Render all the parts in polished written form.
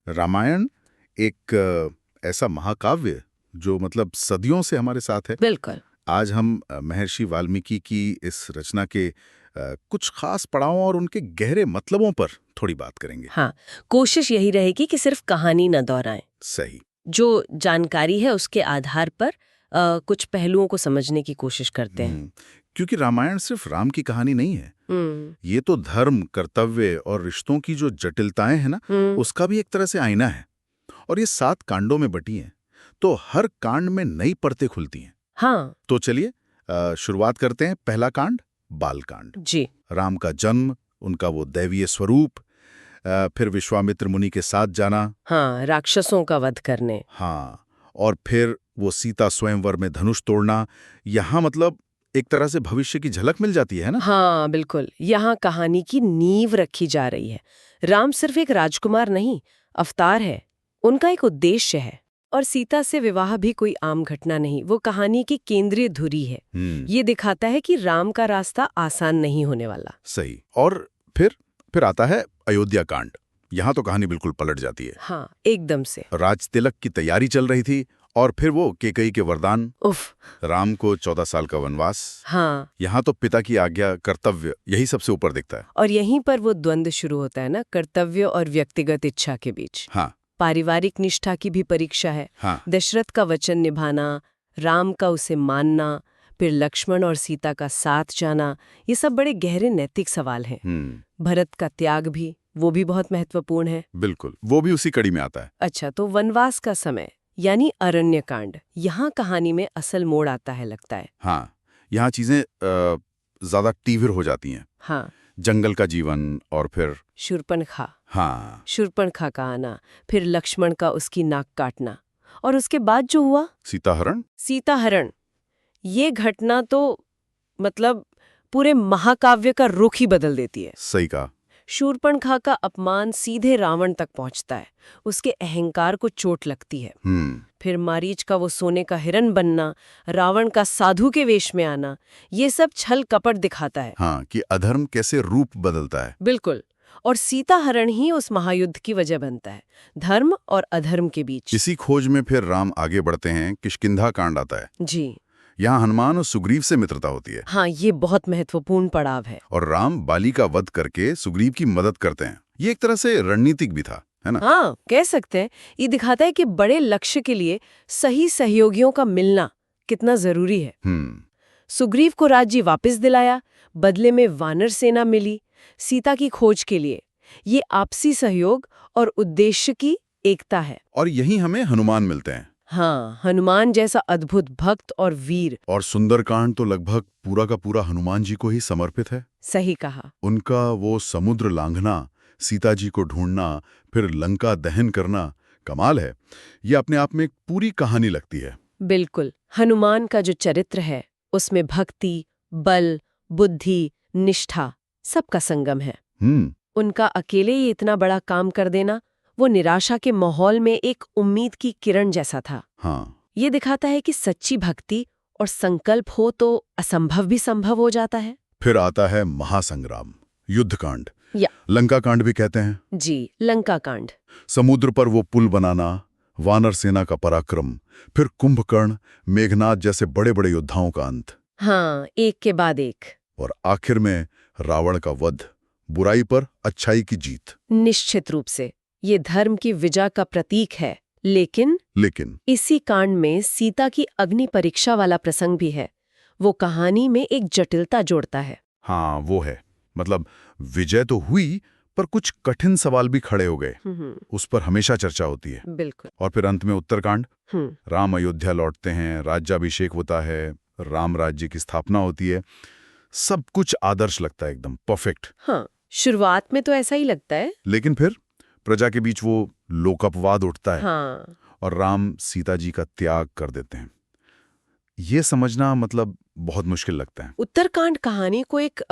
रामायण एक ऐसा महाकाव्य जो मतलब सदियों से हमारे साथ है। बिल्कुल। आज हम महर्षि वाल्मीकि की इस रचना के कुछ खास पड़ावों और उनके गहरे मतलबों पर थोड़ी बात करेंगे। हाँ, कोशिश यही रहेगी कि सिर्फ कहानी न दोहराएं। सही। जो जानकारी है उसके आधार पर कुछ पहलुओं को समझने की कोशिश करते हैं। क्योंकि रामायण सिर्फ राम की कहानी नहीं है। ये तो धर्म, कर्तव्य और रिश्तों की जो जटिलताएं हैं ना, उसका भी एक तरह से आईना है। और ये 7 कांडों में बटी हैं, तो हर कांड में नई परतें खुलती हैं। हाँ तो चलिए शुरुआत करते हैं। पहला कांड, बालकांड। जी। राम का जन्म, उनका वो दैवीय स्वरूप, फिर विश्वामित्र मुनि के साथ जाना। हाँ, राक्षसों का वध करने। हाँ, और फिर वो सीता स्वयंवर में धनुष तोड़ना। यहाँ मतलब एक तरह से भविष्य की झलक मिल जाती है ना। हाँ बिल्कुल, यहाँ कहानी की नींव रखी जा रही है। राम सिर्फ एक राजकुमार नहीं, अवतार है। उनका एक उद्देश्य है। और सीता से विवाह भी कोई आम घटना नहीं, वो कहानी की केंद्रीय धुरी है। ये दिखाता है कि राम का रास्ता आसान नहीं होने वाला। सही। और फिर आता है अयोध्या कांड। यहाँ तो कहानी बिल्कुल पलट जाती है। हाँ, एकदम से। राज तिलक की तैयारी चल रही थी और फिर वो कैकेयी के वरदान, उफ। राम को 14 साल का वनवास। हाँ, यहाँ तो पिता की आज्ञा, कर्तव्य, यही सबसे ऊपर दिखता है। और यहीं पर वो द्वंद्व शुरू होता है ना, कर्तव्य और व्यक्तिगत इच्छा के बीच। हाँ पारिवारिक निष्ठा की भी परीक्षा है। हाँ। दशरथ का वचन निभाना, राम का उसे मानना, फिर लक्ष्मण और सीता का साथ जाना, ये सब बड़े गहरे नैतिक सवाल हैं। भरत का त्याग भी, वो भी बहुत महत्वपूर्ण है। बिल्कुल, वो भी उसी कड़ी में आता है। अच्छा, तो वनवास का समय यानी अरण्यकांड, यहाँ कहानी में असल मोड़ आता है लगता है। हाँ, यहाँ चीजें ज्यादा तीव्र हो जाती हैं। हाँ, जंगल का जीवन और फिर शूर्पणखा। हाँ, शूर्पणखा का आना, फिर लक्ष्मण का उसकी नाक काटना, और उसके बाद जो हुआ सीताहरण। सीताहरण। ये घटना तो मतलब पूरे महाकाव्य का रुख ही बदल देती है। सही कहा। शूर्पणखा का अपमान सीधे रावण तक पहुंचता है, उसके अहंकार को चोट लगती है। फिर मारीच का वो सोने का हिरन बनना, रावण का साधु के वेश में आना, ये सब छल कपट दिखाता है। हाँ, कि अधर्म कैसे रूप बदलता है। बिल्कुल। और सीताहरण ही उस महायुद्ध की वजह बनता है, धर्म और अधर्म के बीच। इसी खोज में फिर राम आगे बढ़ते हैं, किष्किंधा कांड आता है। जी। यहाँ हनुमान और सुग्रीव से मित्रता होती है। हाँ, ये बहुत महत्वपूर्ण पड़ाव है। और राम बाली का वध करके सुग्रीव की मदद करते हैं। ये एक तरह से रणनीतिक भी था, है ना। हाँ, कह सकते हैं। ये दिखाता है कि बड़े लक्ष्य के लिए सही सहयोगियों का मिलना कितना जरूरी है। सुग्रीव को राज्य वापस दिलाया, बदले में वानर सेना मिली सीता की खोज के लिए। ये आपसी सहयोग और उद्देश्य की एकता है। और यही हमें हनुमान मिलते हैं। हाँ, हनुमान जैसा अद्भुत भक्त और वीर। और सुंदरकांड तो लगभग पूरा का पूरा हनुमान जी को ही समर्पित है। सही कहा। उनका वो समुद्र लांघना, सीता जी को ढूंढना, फिर लंका दहन करना, कमाल है। ये अपने आप में एक पूरी कहानी लगती है। बिल्कुल। हनुमान का जो चरित्र है उसमें भक्ति, बल, बुद्धि, निष्ठा सबका संगम है। उनका अकेले ही इतना बड़ा काम कर देना, वो निराशा के माहौल में एक उम्मीद की किरण जैसा था। हाँ। ये दिखाता है कि सच्ची भक्ति और संकल्प हो तो असंभव भी संभव हो जाता है। फिर आता है महासंग्राम, युद्धकांड, या लंका कांड भी कहते हैं। जी, लंका कांड। समुद्र पर वो पुल बनाना, वानर सेना का पराक्रम, फिर कुंभकर्ण, मेघनाद जैसे बड़े बड़े योद्धाओं का अंत। हाँ, एक के बाद एक। और आखिर में रावण का वध, बुराई पर अच्छाई की जीत। निश्चित रूप से ये धर्म की विजय का प्रतीक है। लेकिन इसी कांड में सीता की अग्नि परीक्षा वाला प्रसंग भी है। वो कहानी में एक जटिलता जोड़ता है। हाँ, वो है। मतलब विजय तो हुई, पर कुछ कठिन सवाल भी खड़े हो गए। उस पर हमेशा चर्चा होती है। बिल्कुल। और फिर अंत में उत्तरकांड। राम अयोध्या लौटते हैं, राज्याभिषेक होता है, राम राज्य की स्थापना होती है। सब कुछ आदर्श लगता है, एकदम परफेक्ट। हाँ, शुरुआत में तो ऐसा ही लगता है। लेकिन फिर प्रजा के बीच वो लोकअपवाद उठता है। हाँ। और राम सीता जी का त्याग कर देते हैं। ये समझना मतलब बहुत मुश्किल लगता है। उत्तरकांड कहानी को एक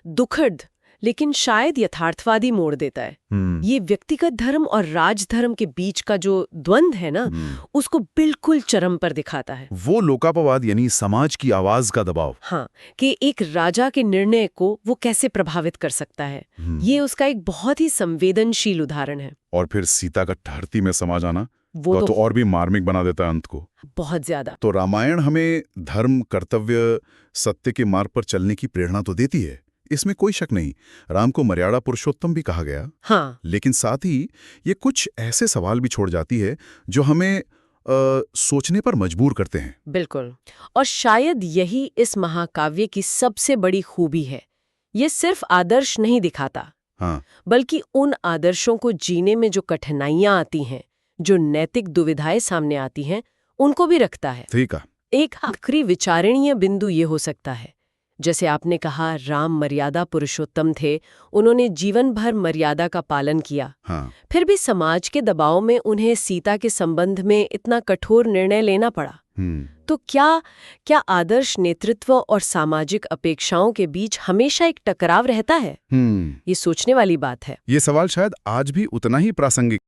दुखद लेकिन शायद यथार्थवादी मोड़ देता है। ये व्यक्तिगत धर्म और राजधर्म के बीच का जो द्वंद्व है ना, उसको बिल्कुल चरम पर दिखाता है। वो लोकापवाद यानी समाज की आवाज का दबाव। हाँ, कि एक राजा के निर्णय को वो कैसे प्रभावित कर सकता है। ये उसका एक बहुत ही संवेदनशील उदाहरण है। और फिर सीता का ठहरती में समा जाना, वो तो और भी मार्मिक बना देता है अंत को। बहुत ज्यादा। तो रामायण हमें धर्म, कर्तव्य, सत्य के मार्ग पर चलने की प्रेरणा तो देती है, इसमें कोई शक नहीं। राम को मर्यादा पुरुषोत्तम भी कहा गया। हाँ। लेकिन साथ ही ये कुछ ऐसे सवाल भी छोड़ जाती है जो हमें सोचने पर मजबूर करते हैं। बिल्कुल। और शायद यही इस महाकाव्य की सबसे बड़ी खूबी है। ये सिर्फ आदर्श नहीं दिखाता, हाँ, बल्कि उन आदर्शों को जीने में जो कठिनाइयां आती हैं, जो नैतिक दुविधाएं सामने आती हैं, उनको भी रखता है। ठीक है। एक आखिरी विचारणीय बिंदु ये हो सकता है, जैसे आपने कहा राम मर्यादा पुरुषोत्तम थे, उन्होंने जीवन भर मर्यादा का पालन किया। हाँ। फिर भी समाज के दबाव में उन्हें सीता के संबंध में इतना कठोर निर्णय लेना पड़ा। तो क्या आदर्श नेतृत्व और सामाजिक अपेक्षाओं के बीच हमेशा एक टकराव रहता है? ये सोचने वाली बात है। ये सवाल शायद आज भी उतना ही प्रासंगिक